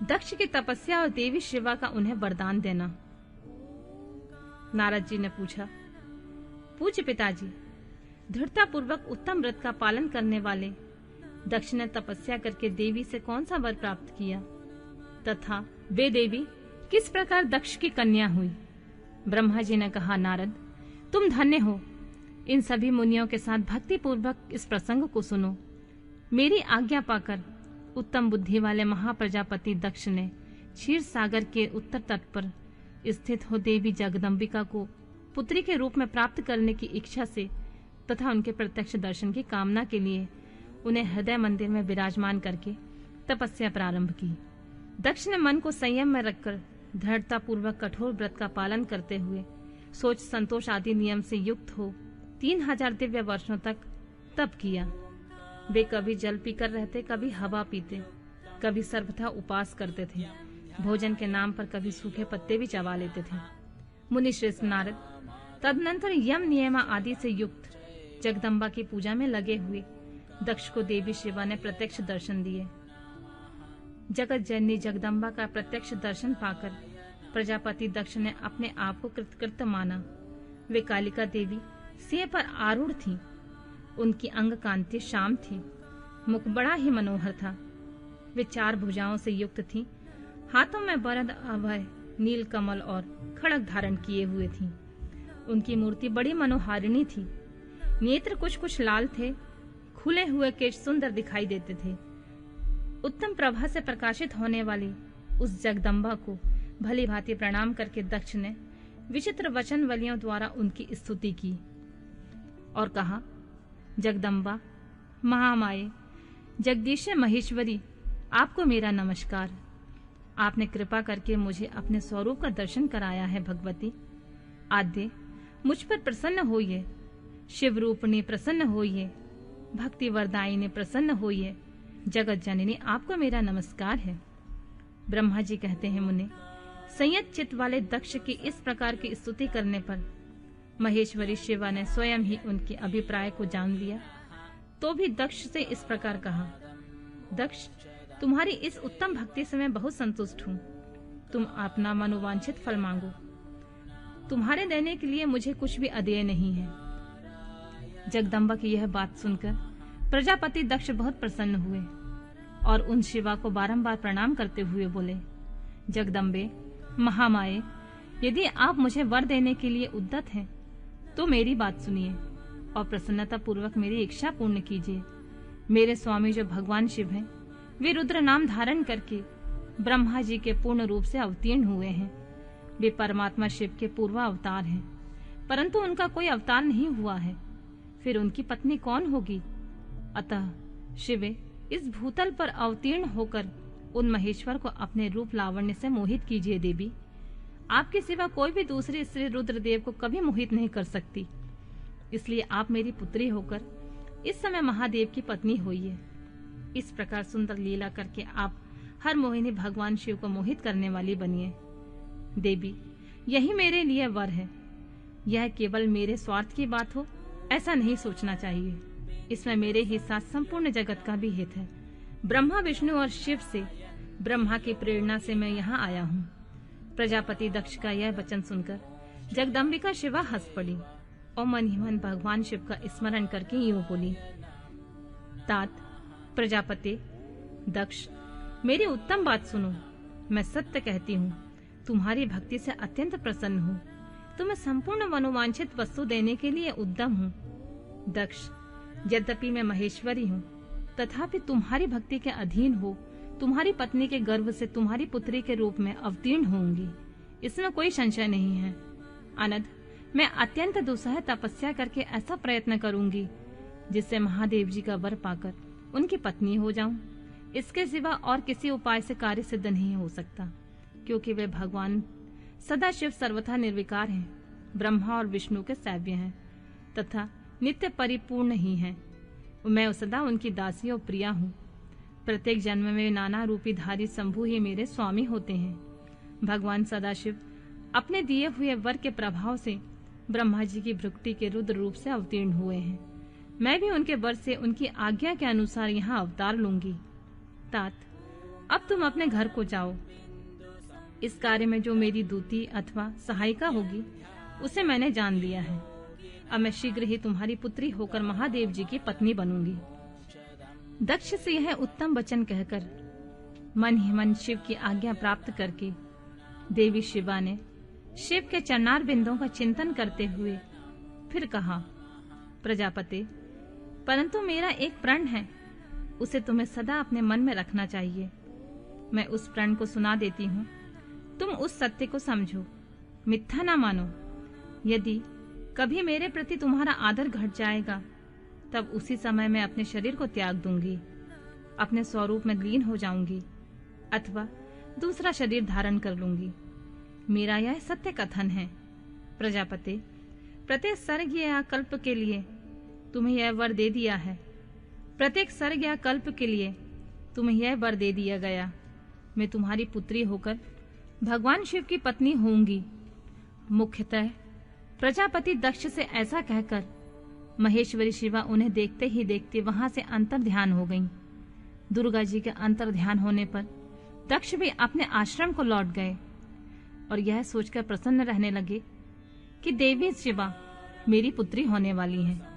दक्ष की तपस्या और देवी शिवा का उन्हें वरदान देना। नारद जी ने पूछा, पूज्य पिताजी, दृढ़ता पूर्वक उत्तम व्रत का पालन करने वाले दक्ष ने तपस्या करके देवी से कौन सा वर प्राप्त किया तथा वे देवी किस प्रकार दक्ष की कन्या हुई? ब्रह्मा जी ने कहा, नारद, तुम धन्य हो। इन सभी मुनियों के साथ भक्ति पूर्वक इस प्रसंग को सुनो। मेरी आज्ञा पाकर उत्तम बुद्धि वाले महाप्रजापति दक्ष ने क्षीर सागर के उत्तर तट पर स्थित हो देवी जगदम्बिका को पुत्री के रूप में प्राप्त करने की इच्छा से तथा उनके प्रत्यक्ष दर्शन की कामना के लिए उन्हें हृदय मंदिर में विराजमान करके तपस्या प्रारंभ की। दक्ष ने मन को संयम में रखकर दृढ़ता पूर्वक कठोर व्रत का पालन करते हुए सोच संतोष आदि नियम से युक्त हो 3000 दिव्य वर्षों तक तप किया। वे कभी जल पीकर रहते, कभी हवा पीते, कभी सर्वथा उपास करते थे। भोजन के नाम पर कभी सूखे पत्ते भी चबा लेते थे। मुनि श्रेष्ठ नारद तदनंतर यम नियम आदि से युक्त जगदम्बा की पूजा में लगे हुए दक्ष को देवी शिवा ने प्रत्यक्ष दर्शन दिए। जगत जननी जगदम्बा का प्रत्यक्ष दर्शन पाकर प्रजापति दक्ष ने अपने आप को कृतकृत्य माना। वे कालिका देवी सिंह पर आरूढ़ थीं। उनकी अंग कांति श्याम थी, मुख बड़ा ही मनोहर था। वे 4 भुजाओं से युक्त थीं, हाथों में वरद अभय नील कमल और खड़ग धारण किए हुए थीं। उनकी मूर्ति बड़ी मनोहारिणी थी। नेत्र कुछ कुछ लाल थे, खुले हुए केश सुंदर दिखाई देते थे। उत्तम प्रभा से प्रकाशित होने वाली उस जगदम्बा को भली भांति प्रणाम करके दक्ष ने विचित्र वचन वलियों द्वारा उनकी स्तुति की और कहा, जगदम्बा, महामाये, जगदीश महेश्वरी, आपको मेरा नमस्कार। आपने कृपा करके मुझे अपने स्वरूप का दर्शन कराया है। भगवती आद्य मुझ पर प्रसन्न होइए, शिव रूपणी प्रसन्न होइए, भक्ति वरदायिनी प्रसन्न होइए। जगत जननी, आपको मेरा नमस्कार है। ब्रह्मा जी कहते हैं, मुने, संयत चित्त वाले दक्ष की इस प्रकार की स्तुति करने पर महेश्वरी शिवा ने स्वयं ही उनके अभिप्राय को जान लिया। तो भी दक्ष से इस प्रकार कहा, दक्ष, तुम्हारी इस उत्तम भक्ति से मैं बहुत संतुष्ट हूँ। तुम अपना मनोवांछित फल मांगो। तुम्हारे देने के लिए मुझे कुछ भी अदेय नहीं है। जगदम्बा की यह बात सुनकर प्रजापति दक्ष बहुत प्रसन्न हुए और उन शिवा को बारंबार प्रणाम करते हुए बोले, जगदम्बे, महामाये, यदि आप मुझे वर देने के लिए उद्यत हैं तो मेरी बात सुनिए और प्रसन्नता पूर्वक मेरी इच्छा पूर्ण कीजिए। मेरे स्वामी जो भगवान शिव हैं, वे रुद्र नाम धारण करके ब्रह्मा जी के पूर्ण रूप से अवतीर्ण हुए हैं। वे परमात्मा शिव के पूर्व अवतार हैं, परंतु उनका कोई अवतार नहीं हुआ है। फिर उनकी पत्नी कौन होगी? अतः शिवे, इस भूतल पर अवतीर्ण होकर उन महेश्वर को अपने रूप लावण्य से मोहित कीजिए। देवी, आपके सिवा कोई भी दूसरी स्त्री रुद्रदेव को कभी मोहित नहीं कर सकती। इसलिए आप मेरी पुत्री होकर इस समय महादेव की पत्नी होइए। इस प्रकार सुंदर लीला करके आप हर मोहिनी भगवान शिव को मोहित करने वाली बनिए। देवी, यही मेरे लिए वर है। यह केवल मेरे स्वार्थ की बात हो ऐसा नहीं सोचना चाहिए। इसमें मेरे ही साथ संपूर्ण जगत का भी हित है। ब्रह्मा, विष्णु और शिव से ब्रह्मा की प्रेरणा से मैं यहाँ आया हूँ। प्रजापति दक्ष का यह वचन सुनकर जगदम्बिका शिवा हंस पड़ी और मन ही मन भगवान शिव का स्मरण करके यूं बोली, तात, प्रजापति दक्ष, मेरी उत्तम बात सुनो। मैं सत्य कहती हूँ, तुम्हारी भक्ति से अत्यंत प्रसन्न हूँ। तुम्हें संपूर्ण मनोवांछित वस्तु देने के लिए उद्यम हूँ। दक्ष, यद्यपि मैं महेश्वरी हूँ, तथापि तुम्हारी भक्ति के अधीन हो तुम्हारी पत्नी के गर्भ से तुम्हारी पुत्री के रूप में अवतीर्ण होंगी। इसमें कोई संशय नहीं है। अनद, मैं अत्यंत दुस्सह तपस्या करके ऐसा प्रयत्न करूंगी जिससे महादेव जी का वर पाकर उनकी पत्नी हो जाऊं। इसके सिवा और किसी उपाय से कार्य सिद्ध नहीं हो सकता, क्योंकि वे भगवान सदाशिव सर्वथा निर्विकार हैं, ब्रह्मा और विष्णु के सेव्य हैं तथा नित्य परिपूर्ण ही हैं। मैं सदा उनकी दासी और प्रिया हूँ। प्रत्येक जन्म में नाना रूपी धारी शंभु ही मेरे स्वामी होते हैं। भगवान सदाशिव अपने दिए हुए वर के प्रभाव से ब्रह्मा जी की भ्रुकुटी के रुद्र रूप से अवतीर्ण हुए हैं। मैं भी उनके वर से उनकी आज्ञा के अनुसार यहाँ अवतार लूंगी। तात, अब तुम अपने घर को जाओ। इस कार्य में जो मेरी दूती अथवा सहायिका होगी उसे मैंने जान लिया है। अब मैं शीघ्र ही तुम्हारी पुत्री होकर महादेव जी की पत्नी बनूंगी। दक्ष से यह उत्तम वचन कहकर मन ही मन शिव की आज्ञा प्राप्त करके देवी शिवा ने शिव के चरणार बिंदों का चिंतन करते हुए फिर कहा, प्रजापति, परंतु मेरा एक प्रण है, उसे तुम्हें सदा अपने मन में रखना चाहिए। मैं उस प्रण को सुना देती हूँ, तुम उस सत्य को समझो, मिथ्या ना मानो। यदि कभी मेरे प्रति तुम्हारा आदर घट जाएगा तब उसी समय मैं अपने शरीर को त्याग दूंगी, अपने स्वरूप में लीन हो जाऊंगी अथवा दूसरा शरीर धारण कर लूंगी। मेरा यह सत्य कथन है। प्रजापति, प्रत्येक सर्ग या कल्प के लिए तुम्हें यह वर दे दिया है। प्रत्येक सर्ग या कल्प के लिए तुम्हें यह वर दे दिया गया। मैं तुम्हारी पुत्री होकर भगवान शिव की पत्नी होंगी। मुख्यतः प्रजापति दक्ष से ऐसा कहकर महेश्वरी शिवा उन्हें देखते ही देखते वहां से अंतर ध्यान हो गईं। दुर्गा जी के अंतर ध्यान होने पर दक्ष भी अपने आश्रम को लौट गए और यह सोचकर प्रसन्न रहने लगे कि देवी शिवा मेरी पुत्री होने वाली है।